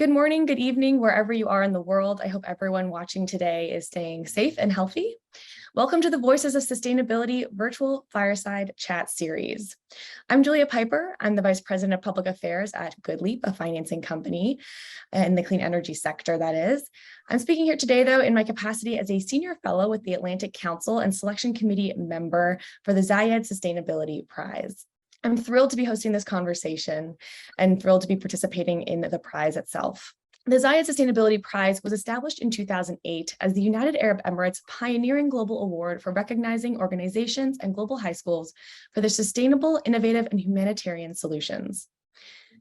Good morning, good evening, wherever you are in the world. I hope everyone watching today is staying safe and healthy. Welcome to the Voices of Sustainability virtual fireside chat series. I'm Julia Piper. I'm the Vice President of Public Affairs at GoodLeap, a financing company in the clean energy sector, that is. I'm speaking here today, though, in my capacity as a senior fellow with the Atlantic Council and selection committee member for the Zayed Sustainability Prize. I'm thrilled to be hosting this conversation and thrilled to be participating in the prize itself. The Zayed Sustainability Prize was established in 2008 as the United Arab Emirates Pioneering Global Award for recognizing organizations and global high schools for their sustainable, innovative, and humanitarian solutions.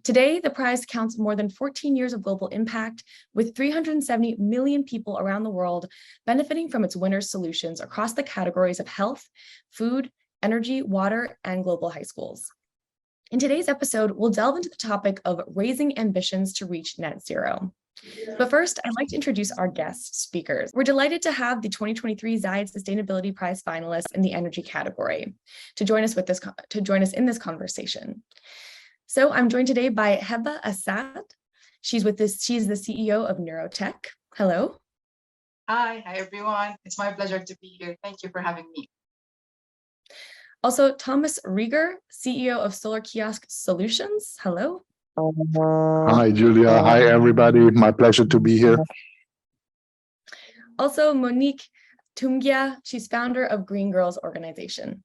Today, the prize counts more than 14 years of global impact, with 370 million people around the world benefiting from its winners' solutions across the categories of health, food, energy, water, and global high schools. In today's episode, we'll delve into the topic of raising ambitions to reach net zero. But first, I'd like to introduce our guest speakers. We're delighted to have the 2023 Zayed Sustainability Prize finalists in the energy category to join us in this conversation. So I'm joined today by Eng.Heba Asa'd. She's the CEO of NeuroTech. Hello. Hi everyone. It's my pleasure to be here. Thank you for having me. Also, Thomas Rieger, CEO of Solarkiosk Solutions. Hello. Hi, Julia. Hi, everybody. My pleasure to be here. Also, Monique Ntumngia. She's founder of Green Girls Organization.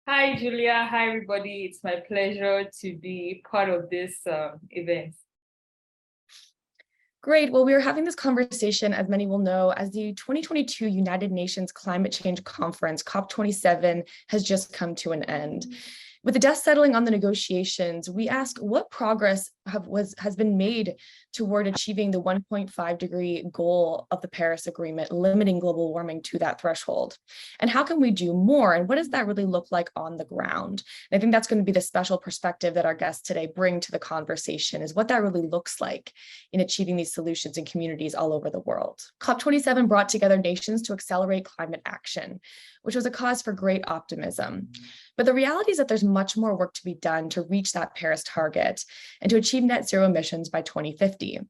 Hi, Julia. Hi, everybody. It's my pleasure to be part of this event. Great. Well, we are having this conversation, as many will know, as the 2022 United Nations Climate Change Conference, COP27, has just come to an end. With the dust settling on the negotiations, we ask what progress has been made toward achieving the 1.5 degree goal of the Paris Agreement, limiting global warming to that threshold. And how can we do more? And what does that really look like on the ground? And I think that's going to be the special perspective that our guests today bring to the conversation, is what that really looks like in achieving these solutions in communities all over the world. COP27 brought together nations to accelerate climate action, which was a cause for great optimism. But the reality is that there's much more work to be done to reach that Paris target and to achieve net zero emissions by 2050.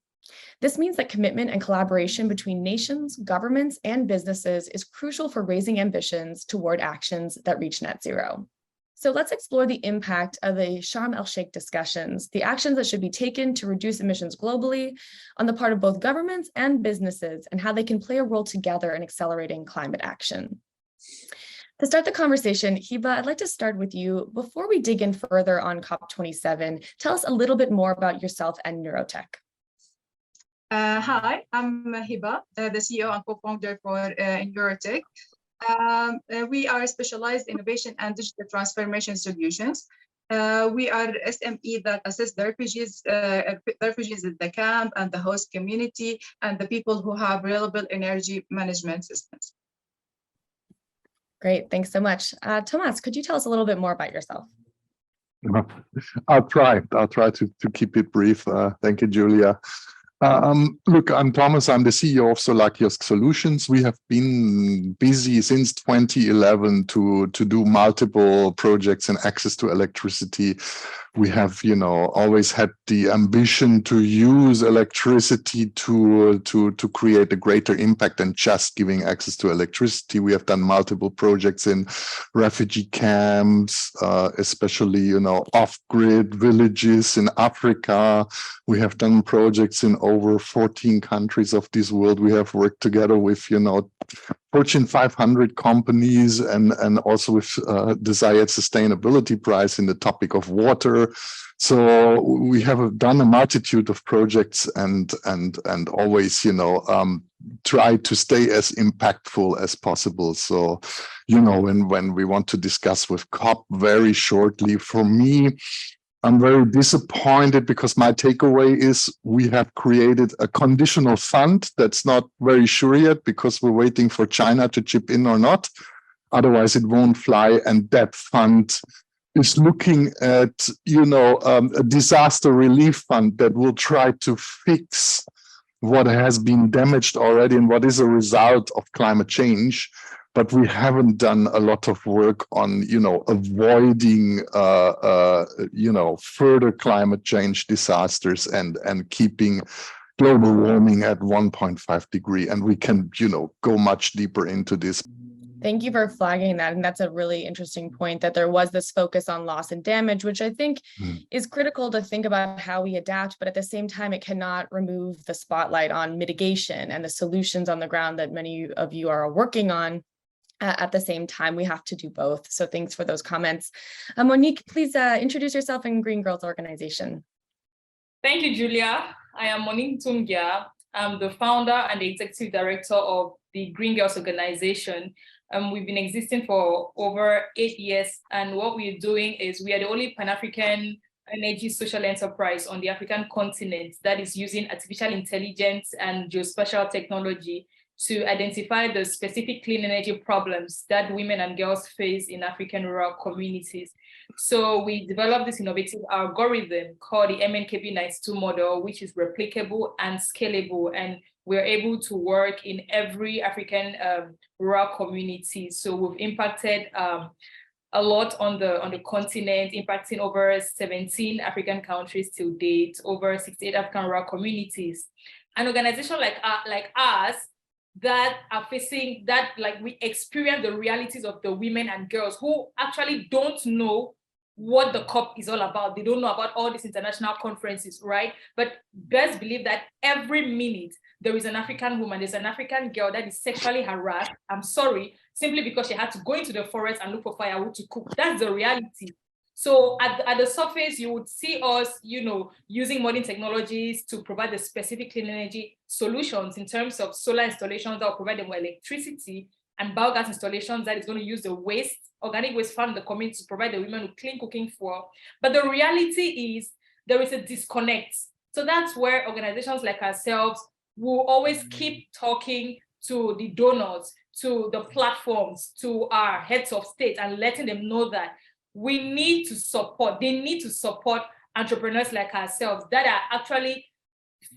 This means that commitment and collaboration between nations, governments, and businesses is crucial for raising ambitions toward actions that reach net zero. So let's explore the impact of the Sharm el-Sheikh discussions, the actions that should be taken to reduce emissions globally on the part of both governments and businesses, and how they can play a role together in accelerating climate action. To start the conversation, Heba, I'd like to start with you. Before we dig in further on COP27, tell us a little bit more about yourself and NeuroTech. Hi, I'm Heba, the CEO and co-founder for NeuroTech. We are specialized innovation and digital transformation solutions. We are SME that assist the refugees at the camp and the host community and the people who have reliable energy management systems. Great, thanks so much. Thomas, could you tell us a little bit more about yourself? I'll try to keep it brief. Thank you, Julia. Look, I'm Thomas. I'm the CEO of Solarkiosk Solutions. We have been busy since 2011 to do multiple projects in access to electricity. We have, always had the ambition to use electricity to create a greater impact than just giving access to electricity. We have done multiple projects in refugee camps, especially, off-grid villages in Africa. We have done projects in over 14 countries of this world. We have worked together with, Fortune 500 companies and also with the Zayed Sustainability Prize in the topic of water. So we have done a multitude of projects and always, try to stay as impactful as possible. So, when we want to discuss with COP very shortly, for me, I'm very disappointed because my takeaway is we have created a conditional fund that's not very sure yet because we're waiting for China to chip in or not. Otherwise, it won't fly. And that fund is looking at, a disaster relief fund that will try to fix what has been damaged already and what is a result of climate change. but we haven't done a lot of work on, avoiding, further climate change disasters and keeping global warming at 1.5 degree. And we can, go much deeper into this. Thank you for flagging that. And that's a really interesting point, that there was this focus on loss and damage, which I think is critical to think about how we adapt, but at the same time, it cannot remove the spotlight on mitigation and the solutions on the ground that many of you are working on. At the same time, we have to do both. So thanks for those comments. Monique, please introduce yourself and Green Girls Organization. Thank you, Julia. I am Monique Ntumngia. I'm the founder and the executive director of the Green Girls Organization. We've been existing for over 8 years, and what we're doing is we are the only Pan-African energy social enterprise on the African continent that is using artificial intelligence and geospatial technology to identify the specific clean energy problems that women and girls face in African rural communities. So we developed this innovative algorithm called the Eng.Heba model, which is replicable and scalable, and we're able to work in every African rural community. So we've impacted a lot on the continent, impacting over 17 African countries to date, over 68 African rural communities. An organization like us that are facing that, like, we experience the realities of the women and girls who actually don't know what the COP is all about. They don't know about all these international conferences, right? But best believe that every minute there is an African woman, there's an African girl that is sexually harassed, I'm sorry, simply because she had to go into the forest and look for firewood to cook. That's the reality. So at the surface, you would see us, using modern technologies to provide the specific clean energy solutions in terms of solar installations that will provide them with electricity, and biogas installations that is going to use the waste, organic waste found in the community to provide the women with clean cooking fuel. But the reality is there is a disconnect. So that's where organizations like ourselves will always keep talking to the donors, to the platforms, to our heads of state, and letting them know that they need to support entrepreneurs like ourselves that are actually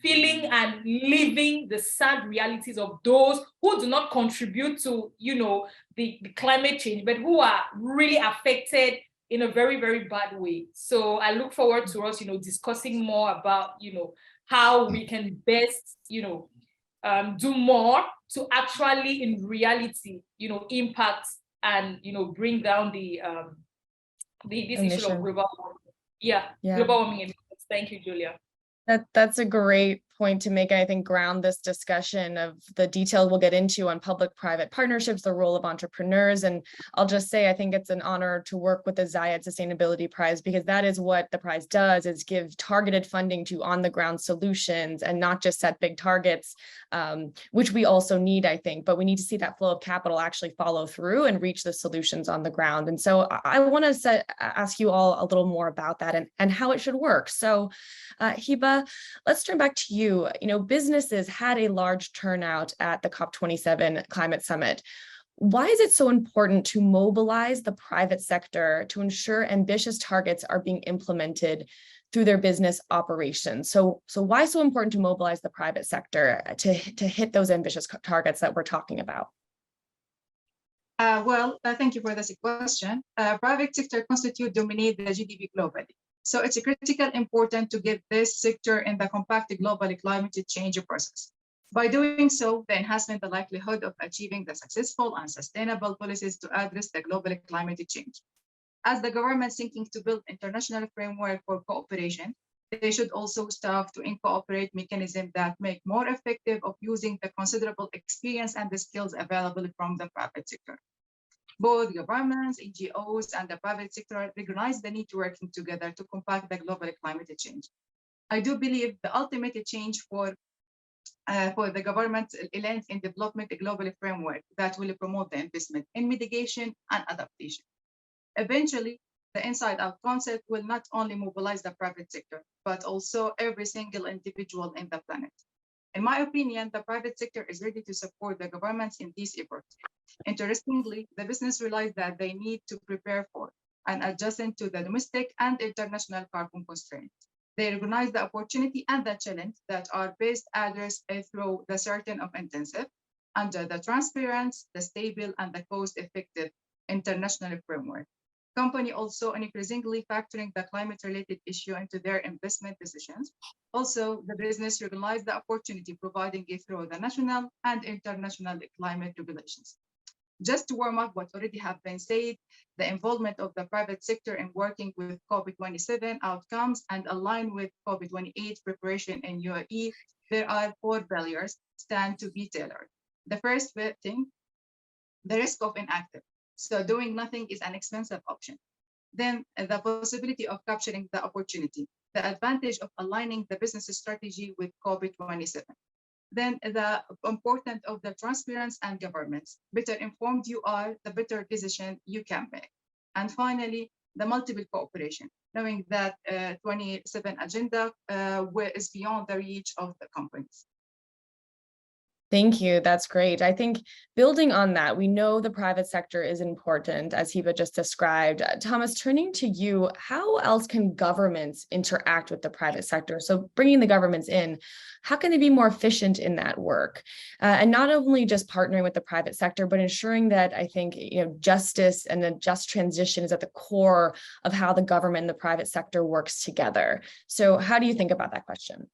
feeling and living the sad realities of those who do not contribute to, the climate change, but who are really affected in a very, very bad way. So I look forward to us, discussing more about, how we can best, do more to actually, in reality, impact and, bring down this issue of global warming. Global warming emissions. Thank you, Julia. That's a great point to make, and I think ground this discussion of the detail we'll get into on public-private partnerships, the role of entrepreneurs. And I'll just say, I think it's an honor to work with the Zayed Sustainability Prize, because that is what the prize does, is give targeted funding to on-the-ground solutions and not just set big targets, which we also need, I think, but we need to see that flow of capital actually follow through and reach the solutions on the ground. And so I want to ask you all a little more about that and how it should work. So Heba, let's turn back to you. Businesses had a large turnout at the COP27 Climate Summit. Why is it so important to mobilize the private sector to ensure ambitious targets are being implemented through their business operations? So why so important to mobilize the private sector to hit those ambitious targets that we're talking about? Thank you for this question. Private sector dominate the GDP globally. So it's critical important to get this sector in the compact global climate change process. By doing so, they enhance the likelihood of achieving the successful and sustainable policies to address the global climate change. As the government seeking to build international framework for cooperation, they should also strive to incorporate mechanisms that make more effective of using the considerable experience and the skills available from the private sector. Both governments, NGOs, and the private sector recognize the need to working together to combat the global climate change. I do believe the ultimate change for the government lies in development a global framework that will promote the investment in mitigation and adaptation. Eventually, the inside-out concept will not only mobilize the private sector, but also every single individual in the planet. In my opinion, the private sector is ready to support the governments in these efforts. Interestingly, the business realized that they need to prepare for and adjust to the domestic and international carbon constraints. They recognize the opportunity and the challenge that are best addressed through the certain of intensive under the transparent, the stable, and the cost-effective international framework. Company also increasingly factoring the climate-related issue into their investment decisions. Also, the business realized the opportunity providing it through the national and international climate regulations. Just to warm up what already have been said, the involvement of the private sector in working with COP27 outcomes and align with COP28 preparation in UAE, there are 4 barriers stand to be tailored. The first thing, the risk of inactive. So doing nothing is an expensive option. Then the possibility of capturing the opportunity, the advantage of aligning the business strategy with COP27. Then the importance of the transparency and governance. Better informed you are, the better decision you can make. And finally, the multiple cooperation, knowing that 27 agenda is beyond the reach of the companies. Thank you. That's great. I think building on that, we know the private sector is important, as Heba just described. Thomas, turning to you, how else can governments interact with the private sector? So bringing the governments in, how can they be more efficient in that work? And not only just partnering with the private sector, but ensuring that I think justice and a just transition is at the core of how the government and the private sector works together. So how do you think about that question?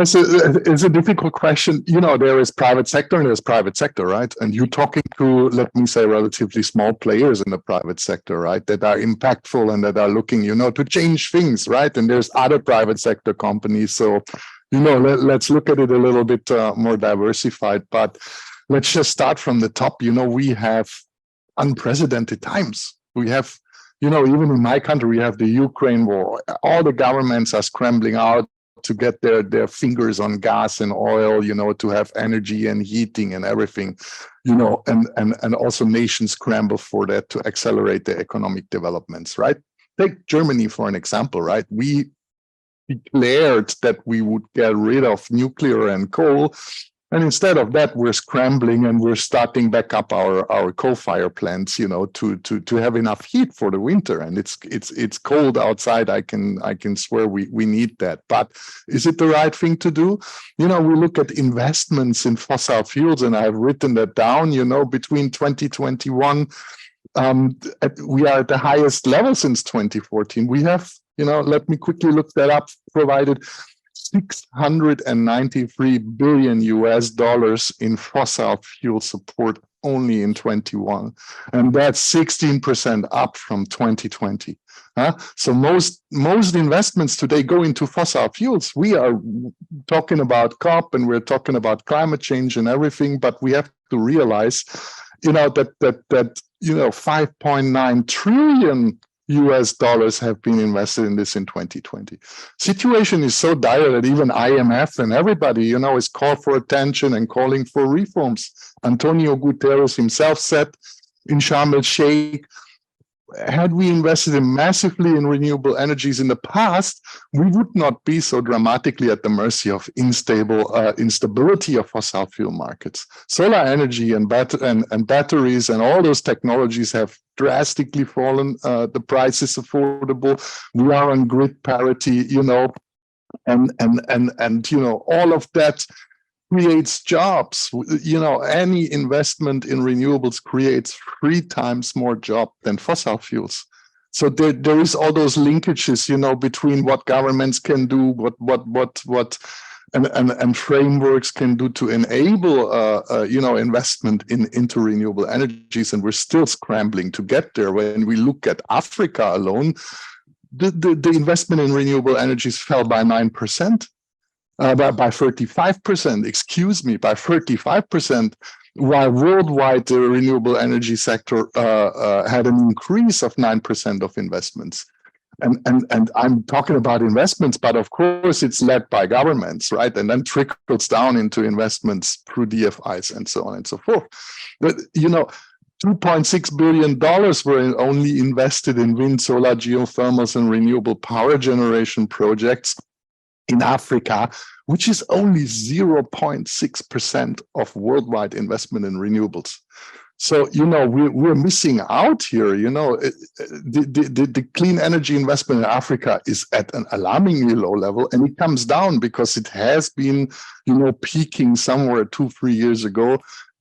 It's a difficult question. There is private sector and there's private sector, right? And you're talking to, let me say, relatively small players in the private sector, right? That are impactful and that are looking, to change things, right? And there's other private sector companies. So, let's look at it a little bit more diversified. But let's just start from the top. We have unprecedented times. We have, even in my country, we have the Ukraine war. All the governments are scrambling out to get their fingers on gas and oil, to have energy and heating and everything, and also nations scramble for that to accelerate their economic developments, right? Take Germany for an example, right? We declared that we would get rid of nuclear and coal. And instead of that, we're scrambling and we're starting back up our coal-fire plants, to have enough heat for the winter. And it's cold outside. I can swear we need that. But is it the right thing to do? We look at investments in fossil fuels, and I've written that down. Between 2021, we are at the highest level since 2014. We have, let me quickly look that up. Provided $693 billion in fossil fuel support only in 21, and that's 16% up from 2020. So most investments today go into fossil fuels. We are talking about COP and we're talking about climate change and everything, but we have to realize, that 5.9 trillion US dollars have been invested in this in 2020. Situation is so dire that even IMF and everybody, is called for attention and calling for reforms. Antonio Guterres himself said in Sharm el-Sheikh, had we invested massively in renewable energies in the past, we would not be so dramatically at the mercy of instability of fossil fuel markets. Solar energy and batteries and all those technologies have drastically fallen. The price is affordable. We are on grid parity, and all of that creates jobs. Any investment in renewables creates 3 times more job than fossil fuels. So there is all those linkages, between what governments can do, what and frameworks can do to enable, investment into renewable energies, and we're still scrambling to get there. When we look at Africa alone, the investment in renewable energies fell by 9%. By 35%, by 35%, while worldwide the renewable energy sector had an increase of 9% of investments. And I'm talking about investments, but of course it's led by governments, right? And then trickles down into investments through DFIs and so on and so forth. But, $2.6 billion were only invested in wind, solar, geothermals, and renewable power generation projects in Africa, which is only 0.6% of worldwide investment in renewables. So, we're missing out here. The clean energy investment in Africa is at an alarmingly low level, and it comes down because it has been, peaking somewhere 2-3 years ago,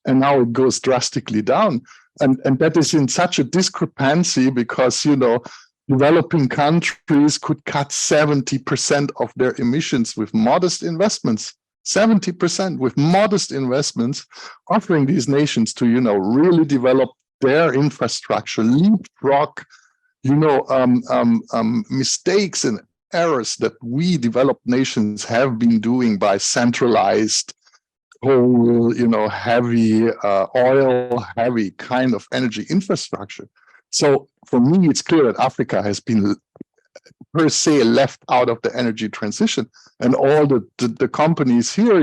and now it goes drastically down. And that is in such a discrepancy because, developing countries could cut 70% of their emissions with modest investments. 70% with modest investments, offering these nations to, really develop their infrastructure, leapfrog, mistakes and errors that we developed nations have been doing by centralized coal, heavy oil, heavy kind of energy infrastructure. So for me, it's clear that Africa has been per se left out of the energy transition, and all the companies here,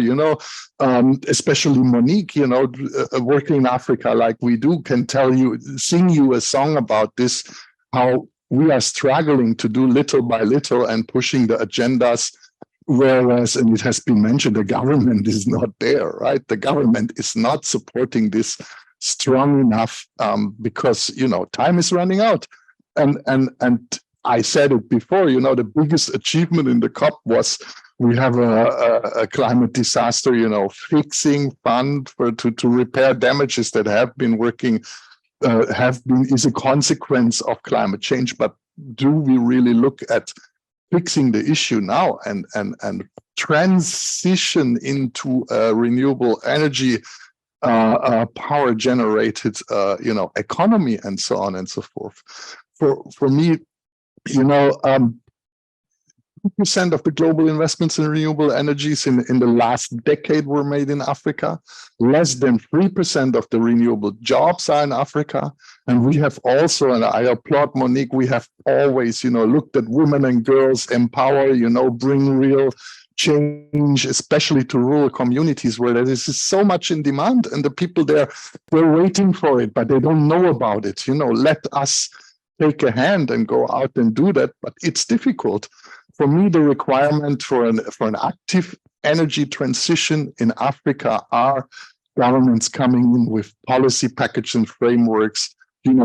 especially Monique, working in Africa like we do, can sing you a song about this, how we are struggling to do little by little and pushing the agendas. Whereas, and it has been mentioned, the government is not there, right? The government is not supporting this strong enough because, time is running out. And I said it before, the biggest achievement in the COP was we have a climate disaster, fixing fund to repair damages that have been is a consequence of climate change. But do we really look at fixing the issue now and transition into renewable energy, power generated, economy, and so on and so forth? For me, 2% of the global investments in renewable energies in the last decade were made in Africa. Less than 3% of the renewable jobs are in Africa. And we have also, and I applaud Monique, we have always, looked at women and girls, empower, bring real change, especially to rural communities where there is so much in demand, and the people there, they're waiting for it, but they don't know about it. Let us take a hand and go out and do that, but it's difficult. For me, the requirement for an active energy transition in Africa are governments coming in with policy packages and frameworks,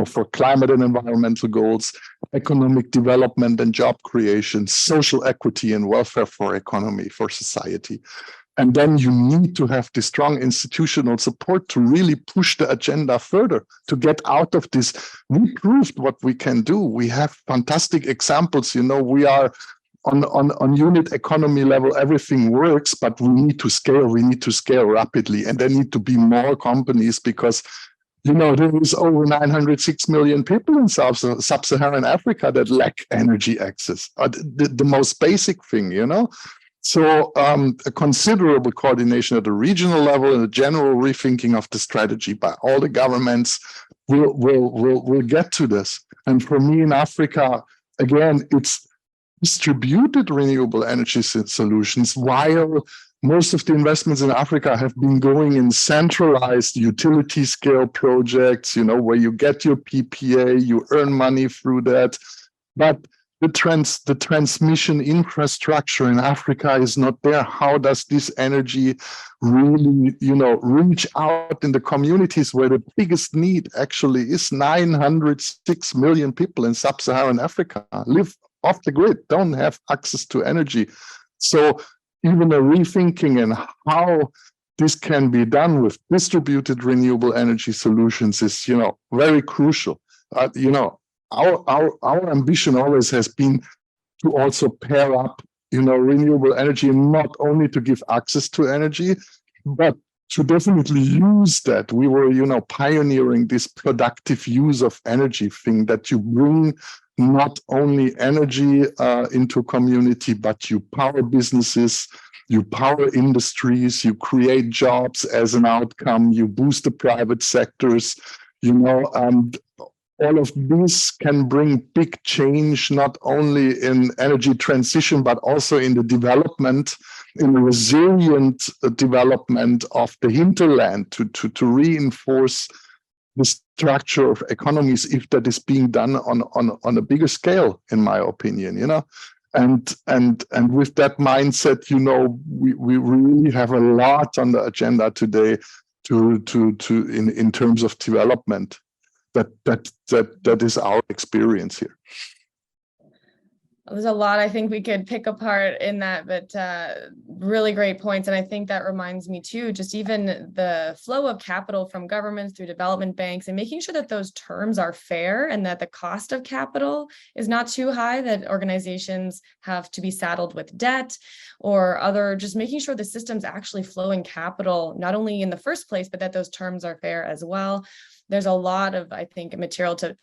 for climate and environmental goals, economic development and job creation, social equity and welfare for economy, for society. And then you need to have the strong institutional support to really push the agenda further, to get out of this. We proved what we can do. We have fantastic examples. We are on unit economy level, everything works, but we need to scale. We need to scale rapidly. And there need to be more companies because, there is over 906 million people in sub-Saharan Africa that lack energy access. The most basic thing, So a considerable coordination at the regional level and a general rethinking of the strategy by all the governments will get to this. And for me in Africa, again, it's distributed renewable energy solutions, while most of the investments in Africa have been going in centralized utility scale projects, where you get your PPA, you earn money through that. But the transmission infrastructure in Africa is not there. How does this energy really, reach out in the communities where the biggest need actually is? 906 million people in sub-Saharan Africa live off the grid, don't have access to energy. So even a rethinking and how this can be done with distributed renewable energy solutions is, very crucial. Our ambition always has been to also pair up, renewable energy, and not only to give access to energy, but to definitely use that. We were, pioneering this productive use of energy thing, that you bring not only energy into community, but you power businesses, you power industries, you create jobs as an outcome, you boost the private sectors, and all of this can bring big change, not only in energy transition, but also in the development, in the resilient development of the hinterland to reinforce the structure of economies, if that is being done on a bigger scale, in my opinion, And with that mindset, we really have a lot on the agenda today in terms of development. That is our experience here. There's a lot I think we could pick apart in that, but really great points. And I think that reminds me too, just even the flow of capital from governments through development banks and making sure that those terms are fair and that the cost of capital is not too high, that organizations have to be saddled with debt or other, just making sure the system's actually flowing capital, not only in the first place, but that those terms are fair as well. There's a lot of, I think, material to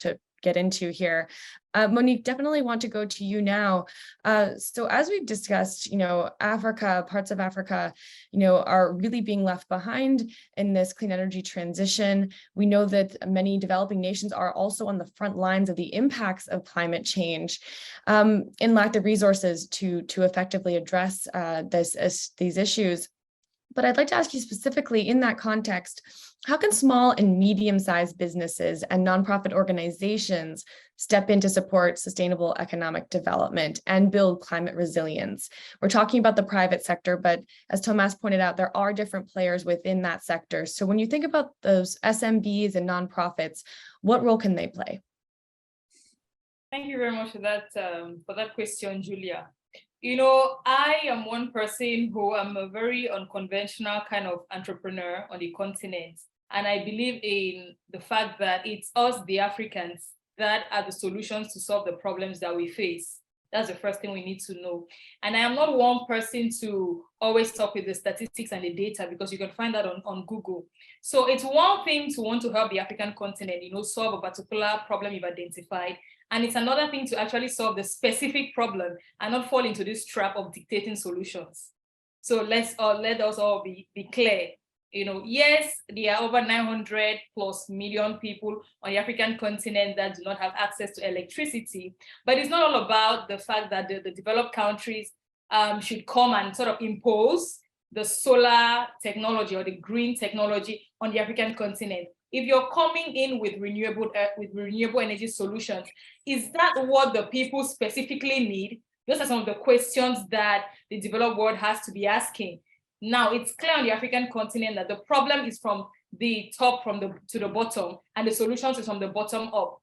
get into here. Monique, definitely want to go to you now. So as we've discussed, Africa, parts of Africa, are really being left behind in this clean energy transition. We know that many developing nations are also on the front lines of the impacts of climate change and lack the resources to effectively address these issues. But I'd like to ask you specifically in that context, how can small and medium-sized businesses and nonprofit organizations step in to support sustainable economic development and build climate resilience? We're talking about the private sector, but as Thomas pointed out, there are different players within that sector. So when you think about those SMBs and nonprofits, what role can they play? Thank you very much for that question, Julia. I am one person who am a very unconventional kind of entrepreneur on the continent. And I believe in the fact that it's us, the Africans, that are the solutions to solve the problems that we face. That's the first thing we need to know. And I am not one person to always talk with the statistics and the data, because you can find that on Google. So it's one thing to want to help the African continent, solve a particular problem you've identified. And it's another thing to actually solve the specific problem and not fall into this trap of dictating solutions. So let us all be clear. Yes, there are over 900 plus million people on the African continent that do not have access to electricity, but it's not all about the fact that the developed countries should come and sort of impose the solar technology or the green technology on the African continent. If you're coming in with renewable energy solutions, is that what the people specifically need? Those are some of the questions that the developed world has to be asking. Now, it's clear on the African continent that the problem is from the top, to the bottom, and the solutions is from the bottom up.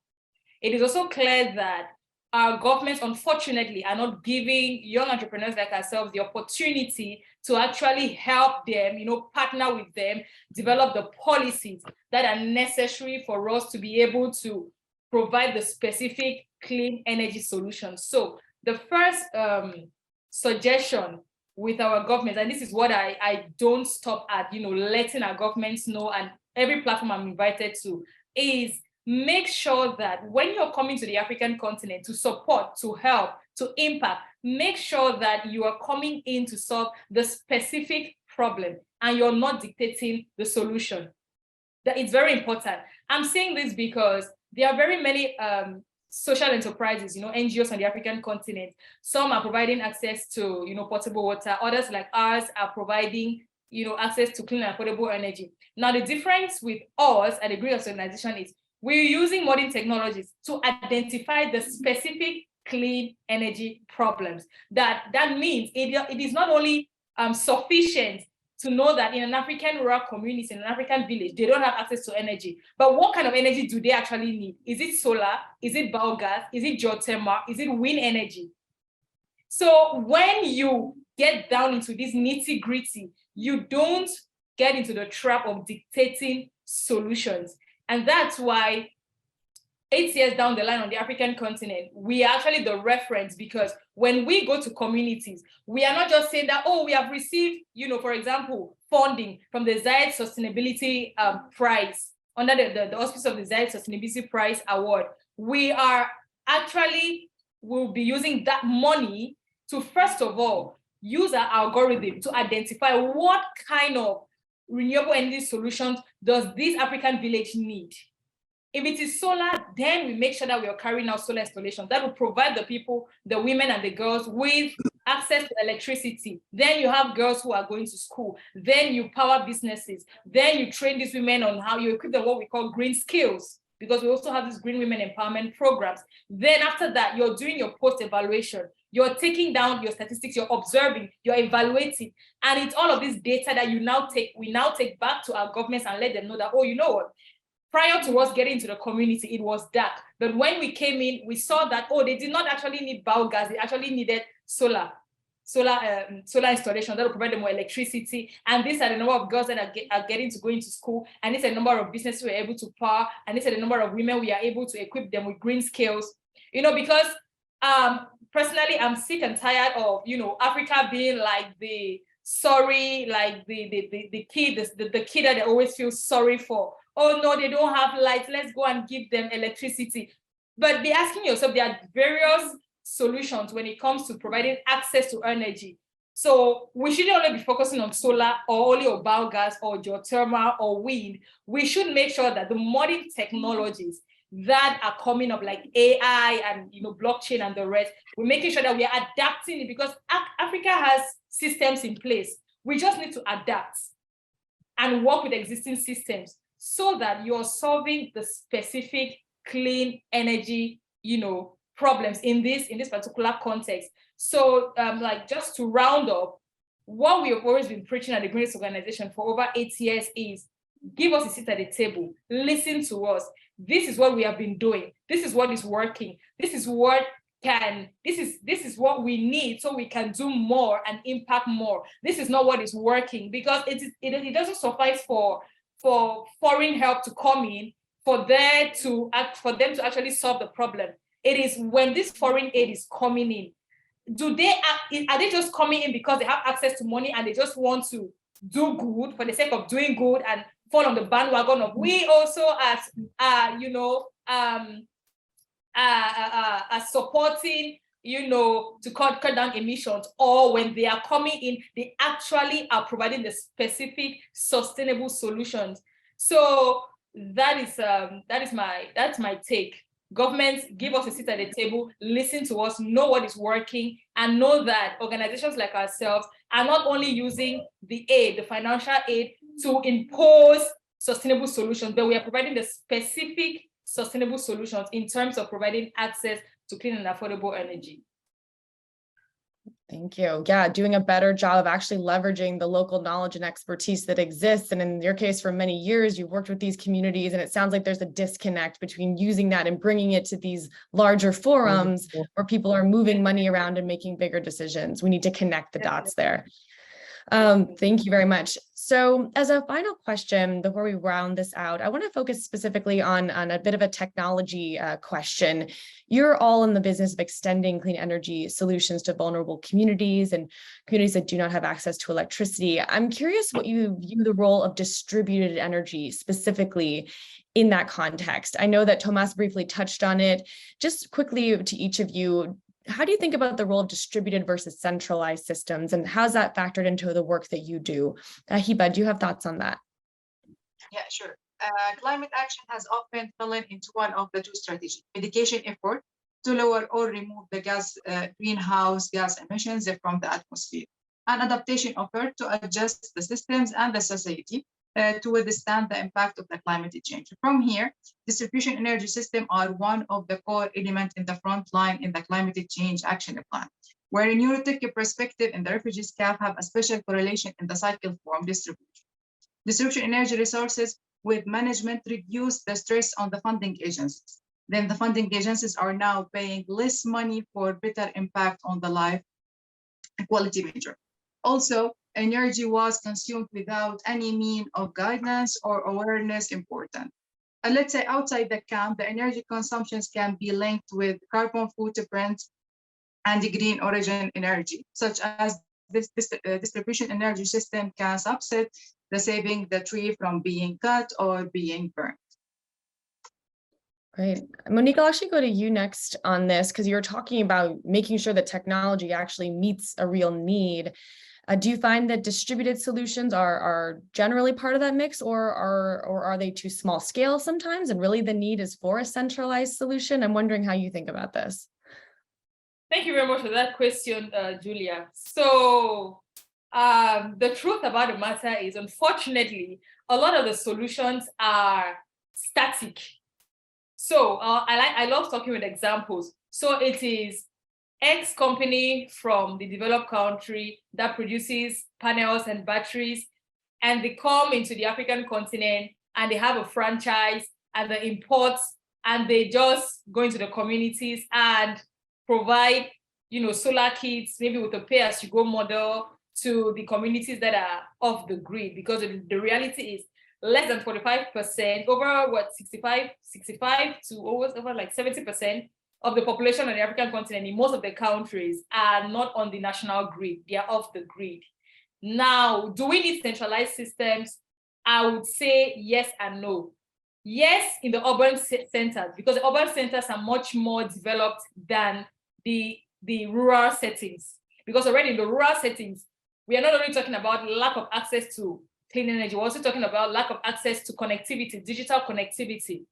It is also clear that our governments, unfortunately, are not giving young entrepreneurs like ourselves the opportunity to actually help them, partner with them, develop the policies that are necessary for us to be able to provide the specific clean energy solutions. So the first suggestion with our governments, and this is what I don't stop at, letting our governments know, and every platform I'm invited to, is make sure that when you're coming to the African continent to support, to help, to impact, make sure that you are coming in to solve the specific problem and you're not dictating the solution. That it's very important. I'm saying this because there are very many social enterprises, NGOs on the African continent. Some are providing access to, potable water. Others like ours are providing, access to clean and affordable energy. Now, the difference with us at the Greenhouse organization is we're using modern technologies to identify the specific clean energy problems. That means it is not only sufficient to know that in an African rural community, in an African village, they don't have access to energy. But what kind of energy do they actually need? Is it solar? Is it biogas? Is it geothermal? Is it wind energy? So when you get down into this nitty-gritty, you don't get into the trap of dictating solutions. And that's why 8 years down the line on the African continent, we are actually the reference, because when we go to communities, we are not just saying that, oh, we have received, for example, funding from the Zayed Sustainability Prize, under the auspice of the Zayed Sustainability Prize Award. We are actually, will be using that money to, first of all, use our algorithm to identify what kind of renewable energy solutions does this African village need. If it is solar, then we make sure that we are carrying out solar installations that will provide the people, the women and the girls, with access to electricity. Then you have girls who are going to school. Then you power businesses. Then you train these women on how you equip them what we call green skills, because we also have these green women empowerment programs. Then after that, you're doing your post-evaluation. You're taking down your statistics, you're observing, you're evaluating. And it's all of this data that we now take back to our governments and let them know that, oh, you know what? Prior to us getting into the community, it was dark. But when we came in, we saw that, oh, they did not actually need biogas, they actually needed solar installation that will provide them more electricity. And these are the number of girls that are getting to go into school. And these are the number of businesses we're able to power. And these are the number of women we are able to equip them with green skills. Because personally, I'm sick and tired of, Africa being like the kid that they always feel sorry for. Oh no, they don't have lights, let's go and give them electricity. But be asking yourself, there are various solutions when it comes to providing access to energy. So we shouldn't only be focusing on solar or only on biogas or geothermal or wind. We should make sure that the modern technologies that are coming up, like AI and blockchain and the rest, we're making sure that we are adapting it, because Africa has systems in place. We just need to adapt and work with existing systems so that you're solving the specific clean energy, problems in this particular context. So just to round up, what we have always been preaching at the Greenest Organization for over 8 years is give us a seat at the table, listen to us. This is what we have been doing. This is what is working. This is what we need so we can do more and impact more. This is not what is working, because it doesn't suffice for foreign help to come in for them to actually solve the problem. It is when this foreign aid is coming in, are they just coming in because they have access to money and they just want to do good for the sake of doing good and fall on the bandwagon of we also as supporting to cut down emissions? Or when they are coming in, they actually are providing the specific sustainable solutions. So that's my take. Governments, give us a seat at the table, listen to us, know what is working, and know that organizations like ourselves are not only using the financial aid to impose sustainable solutions, but we are providing the specific sustainable solutions in terms of providing access to clean and affordable energy. Thank you. Yeah, doing a better job of actually leveraging the local knowledge and expertise that exists. And in your case, for many years, you've worked with these communities, and it sounds like there's a disconnect between using that and bringing it to these larger forums where people are moving money around and making bigger decisions. We need to connect the dots there. Thank you very much. So as a final question, before we round this out, I want to focus specifically on a bit of a technology question. You're all in the business of extending clean energy solutions to vulnerable communities and communities that do not have access to electricity. I'm curious what you view the role of distributed energy specifically in that context. I know that Thomas briefly touched on it. Just quickly to each of you, how do you think about the role of distributed versus centralized systems, and how's that factored into the work that you do? Eng.Heba, do you have thoughts on that? Yeah, sure. Climate action has often fallen into one of the two strategies: mitigation effort to lower or remove the greenhouse gas emissions from the atmosphere, and adaptation effort to adjust the systems and the society to withstand the impact of the climate change. From here, distribution energy systems are one of the core elements in the front line in the climate change action plan, where in NeuroTech perspective and the refugees CAF have a special correlation in the cycle form distribution. Distribution energy resources with management reduce the stress on the funding agencies. Then the funding agencies are now paying less money for better impact on the life quality measure. Also, energy was consumed without any mean of guidance or awareness important. And let's say outside the camp, the energy consumptions can be linked with carbon footprint and the green origin energy, such as this distribution energy system can subset the saving the tree from being cut or being burned. Great. Monique, I'll actually go to you next on this, because you're talking about making sure that technology actually meets a real need. Do you find that distributed solutions are generally part of that mix, or are they too small scale sometimes, and really the need is for a centralized solution? I'm wondering how you think about this. Thank you very much for that question, Julia. So the truth about the matter is, unfortunately, a lot of the solutions are static. So I love talking with examples. So it is X company from the developed country that produces panels and batteries, and they come into the African continent and they have a franchise and they import, and they just go into the communities and provide, solar kits, maybe with a pay-as-you-go model to the communities that are off the grid, because the reality is less than 45%, over 65 to over like 70% of the population on the African continent in most of the countries are not on the national grid, they are off the grid. Now, do we need centralized systems? I would say yes and no. Yes, in the urban centers, because the urban centers are much more developed than the rural settings. Because already in the rural settings, we are not only talking about lack of access to clean energy, we're also talking about lack of access to connectivity, digital connectivity.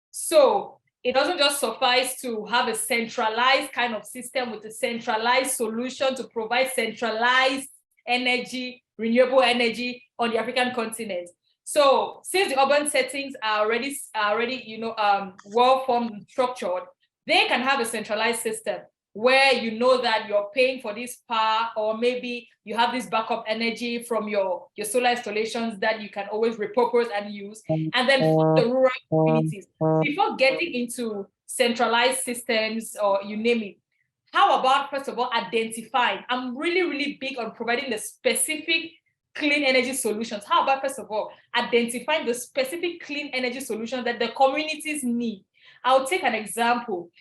So it doesn't just suffice to have a centralized kind of system with a centralized solution to provide centralized energy, renewable energy on the African continent. So since the urban settings are already well-formed and structured, they can have a centralized system where you know that you're paying for this power, or maybe you have this backup energy from your solar installations that you can always repurpose and use. And then for the rural communities, before getting into centralized systems or you name it, how about, first of all, identifying? I'm really, really big on providing the specific clean energy solutions. How about, first of all, identifying the specific clean energy solutions that the communities need? I'll take an example.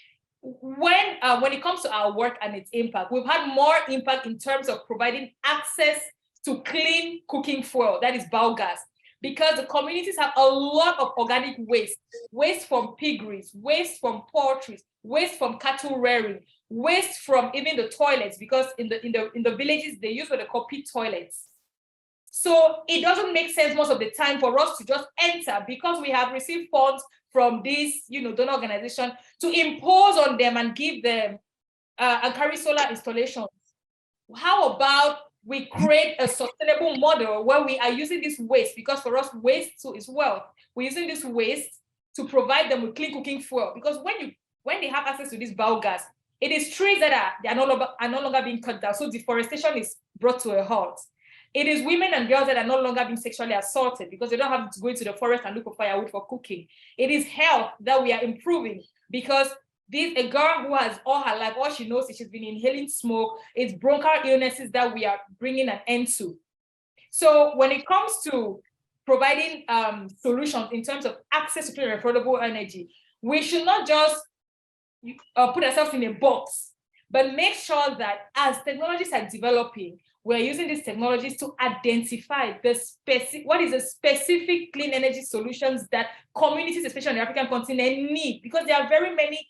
When it comes to our work and its impact, we've had more impact in terms of providing access to clean cooking fuel, that is biogas, because the communities have a lot of organic waste from piggeries, waste from poultry, waste from cattle rearing, waste from even the toilets, because in the villages they use what they call pit toilets. So it doesn't make sense most of the time for us to just enter, because we have received funds from this, donor organization, to impose on them and give them and carry solar installations. How about we create a sustainable model where we are using this waste, because for us waste too is wealth. We're using this waste to provide them with clean cooking fuel, because when they have access to this biogas, it is trees that are no longer being cut down, so deforestation is brought to a halt. It is women and girls that are no longer being sexually assaulted because they don't have to go into the forest and look for firewood for cooking. It is health that we are improving, because a girl who has all her life, all she knows is she's been inhaling smoke. It's bronchial illnesses that we are bringing an end to. So when it comes to providing solutions in terms of access to clean and affordable energy, we should not just put ourselves in a box, but make sure that as technologies are developing, we're using these technologies to identify what is the specific clean energy solutions that communities, especially on the African continent, need, because there are very many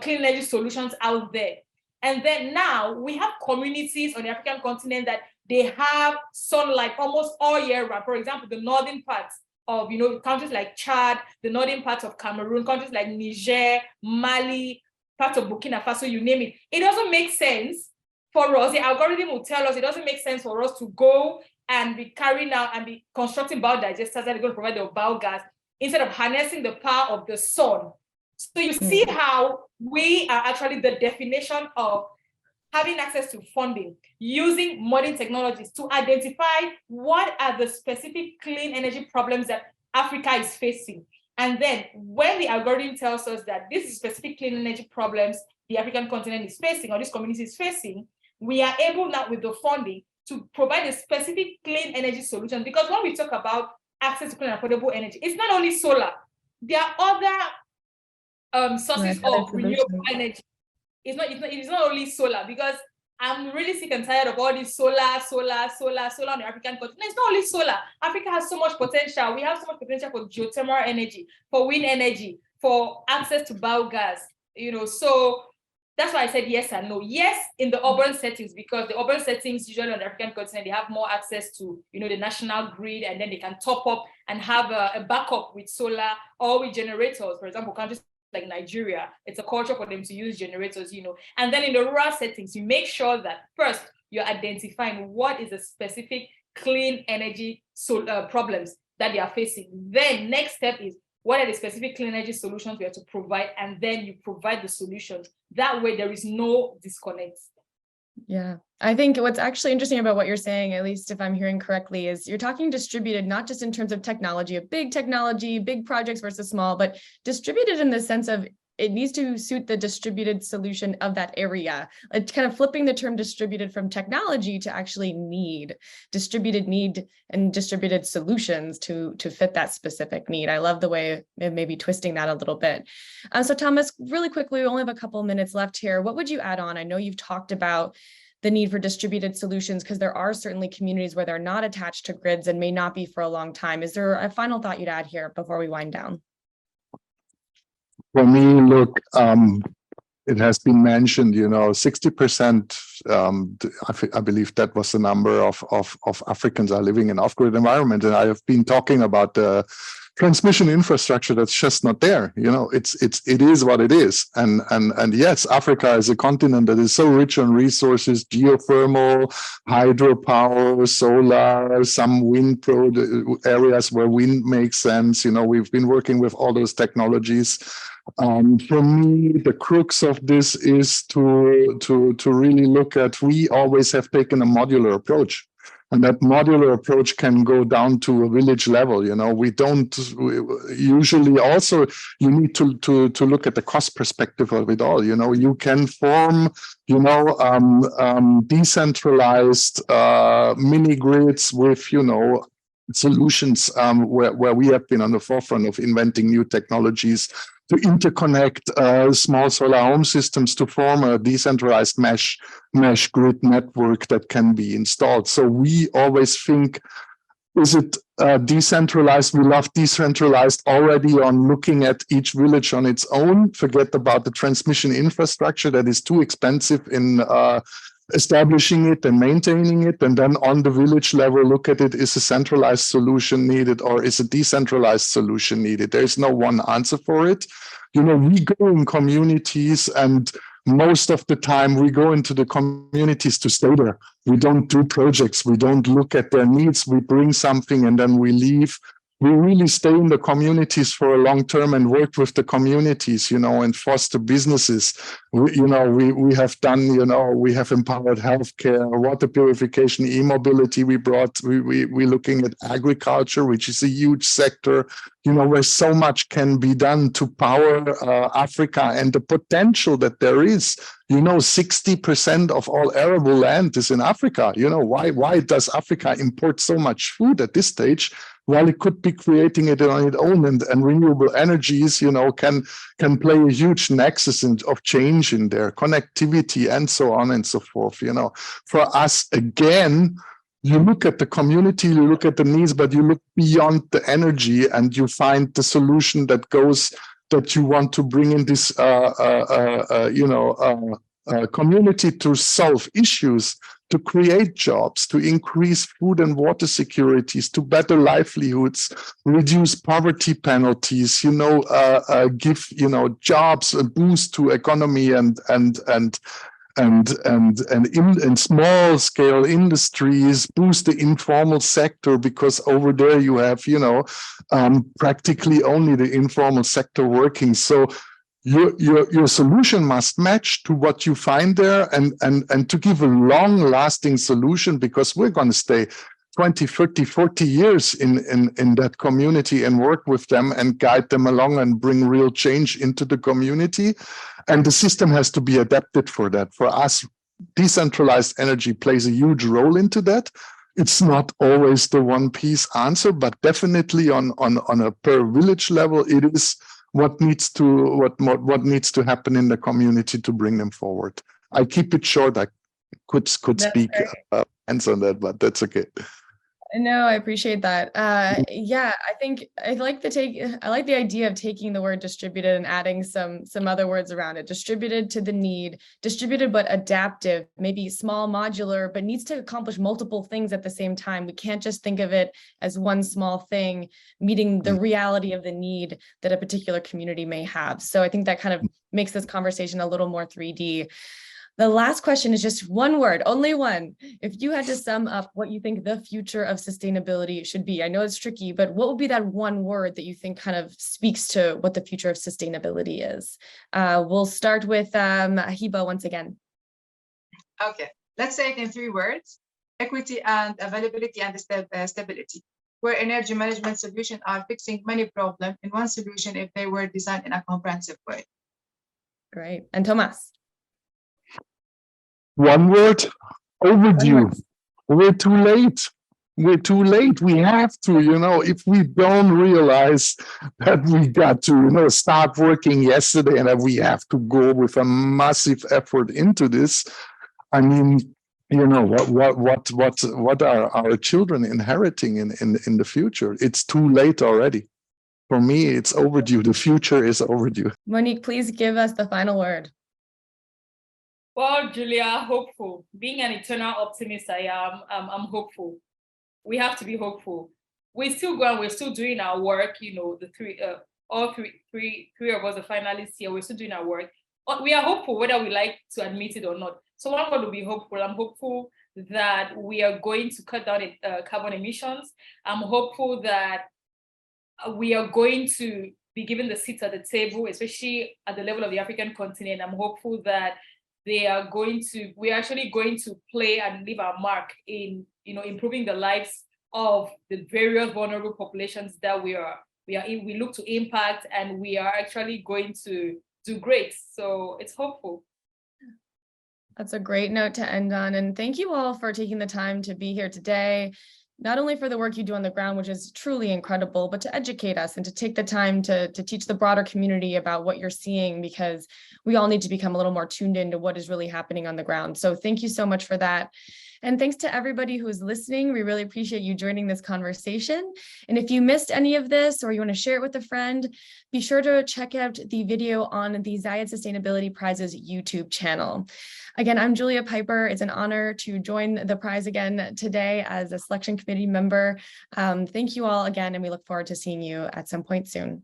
clean energy solutions out there. And then now we have communities on the African continent that they have sunlight almost all year round. For example, the northern parts of countries like Chad, the northern parts of Cameroon, countries like Niger, Mali, parts of Burkina Faso, you name it. It doesn't make sense for us. The algorithm will tell us it doesn't make sense for us to go and be carrying out and be constructing biodigesters that are going to provide the biogas instead of harnessing the power of the sun. So you see how we are actually the definition of having access to funding, using modern technologies to identify what are the specific clean energy problems that Africa is facing. And then when the algorithm tells us that this is specific clean energy problems the African continent is facing, or this community is facing, we are able now with the funding to provide a specific clean energy solution. Because when we talk about access to clean and affordable energy, it's not only solar. There are other sources of renewable energy. It's not only solar, because I'm really sick and tired of all this solar on the African continent. It's not only solar. Africa has so much potential. We have so much potential for geothermal energy, for wind energy, for access to biogas, so that's why I said yes and no. Yes, in the urban settings, because the urban settings usually on the African continent, they have more access to, the national grid, and then they can top up and have a backup with solar or with generators. For example, countries like Nigeria, it's a culture for them to use generators, And then in the rural settings, you make sure that first you're identifying what is the specific clean energy problems that they are facing. Then next step is what are the specific clean energy solutions we have to provide, and then you provide the solutions That way, there is no disconnect. Yeah, I think what's actually interesting about what you're saying, at least if I'm hearing correctly, is you're talking distributed, not just in terms of technology, big projects versus small, but distributed in the sense of it needs to suit the distributed solution of that area. It's kind of flipping the term distributed from technology to actually distributed need and distributed solutions to fit that specific need. I love the way it may be twisting that a little bit. So Thomas, really quickly, we only have a couple minutes left here. What would you add on? I know you've talked about the need for distributed solutions because there are certainly communities where they're not attached to grids and may not be for a long time. Is there a final thought you'd add here before we wind down? For me, look, it has been mentioned, 60%, I believe that was the number of Africans are living in off-grid environment. And I have been talking about the transmission infrastructure that's just not there. It is what it is. And yes, Africa is a continent that is so rich on resources, geothermal, hydropower, solar, some wind areas where wind makes sense. We've been working with all those technologies. For me, the crux of this is to really look at, we always have taken a modular approach. And that modular approach can go down to a village level. Usually also you need to look at the cost perspective of it all. You can form, decentralized mini grids with, solutions where we have been on the forefront of inventing new technologies to interconnect small solar home systems to form a decentralized mesh grid network that can be installed. So we always think, is it decentralized? We love decentralized already on looking at each village on its own. Forget about the transmission infrastructure that is too expensive in establishing it and maintaining it, and then on the village level, look at it, is a centralized solution needed or is a decentralized solution needed? There is no one answer for it. We go in communities, and most of the time we go into the communities to stay there. We don't do projects. We don't look at their needs. We bring something and then we leave. We really stay in the communities for a long term and work with the communities, and foster businesses. We have done, we have empowered healthcare, water purification, e-mobility. We're looking at agriculture, which is a huge sector, where so much can be done to power Africa and the potential that there is. 60% of all arable land is in Africa. Why does Africa import so much food at this stage? While it could be creating it on its own, and renewable energies, can play a huge nexus of change in their connectivity and so on and so forth. For us, again, you look at the community, you look at the needs, but you look beyond the energy and you find the solution that you want to bring in this, community to solve issues, to create jobs, to increase food and water securities, to better livelihoods, reduce poverty penalties, give, jobs, a boost to economy and small scale industries, boost the informal sector, because over there you have, practically only the informal sector working. So your solution must match to what you find there, and to give a long-lasting solution, because we're going to stay 20, 30, 40 years in that community and work with them and guide them along and bring real change into the community. And the system has to be adapted for that. For us, decentralized energy plays a huge role into that. It's not always the one-piece answer, but definitely on a per village level, it is what needs to happen in the community to bring them forward. I keep it short. I could speak hands on that, but that's okay. No, I appreciate that. Yeah, I think I like the idea of taking the word distributed and adding some other words around it. Distributed to the need, distributed but adaptive, maybe small, modular, but needs to accomplish multiple things at the same time. We can't just think of it as one small thing meeting the reality of the need that a particular community may have. So I think that kind of makes this conversation a little more 3D. The last question is just one word, only one. If you had to sum up what you think the future of sustainability should be, I know it's tricky, but what would be that one word that you think kind of speaks to what the future of sustainability is? We'll start with Eng.Heba once again. Okay, let's say it in 3 words: equity and availability and stability, where energy management solutions are fixing many problems in one solution if they were designed in a comprehensive way. Great. And Thomas? One word: overdue. One word. We're too late. We're too late. We have to, if we don't realize that we got to, start working yesterday and that we have to go with a massive effort into this. I mean, what are our children inheriting in the future? It's too late already. For me, it's overdue. The future is overdue. Monique, please give us the final word. Well, Julia, hopeful. Being an eternal optimist, I'm hopeful. We have to be hopeful. We're still going, we're still doing our work, the three of us, the finalists here, we're still doing our work. We are hopeful whether we like to admit it or not. So I'm going to be hopeful. I'm hopeful that we are going to cut down carbon emissions. I'm hopeful that we are going to be given the seats at the table, especially at the level of the African continent. I'm hopeful that we're actually going to play and leave our mark in, improving the lives of the various vulnerable populations that we look to impact, and we are actually going to do great. So it's hopeful. That's a great note to end on. And thank you all for taking the time to be here today, not only for the work you do on the ground, which is truly incredible, but to educate us and to take the time to teach the broader community about what you're seeing, because we all need to become a little more tuned into what is really happening on the ground. So thank you so much for that. And thanks to everybody who is listening. We really appreciate you joining this conversation. And if you missed any of this or you want to share it with a friend, be sure to check out the video on the Zayed Sustainability Prize's YouTube channel. Again, I'm Julia Piper. It's an honor to join the prize again today as a selection committee member. Thank you all again, and we look forward to seeing you at some point soon.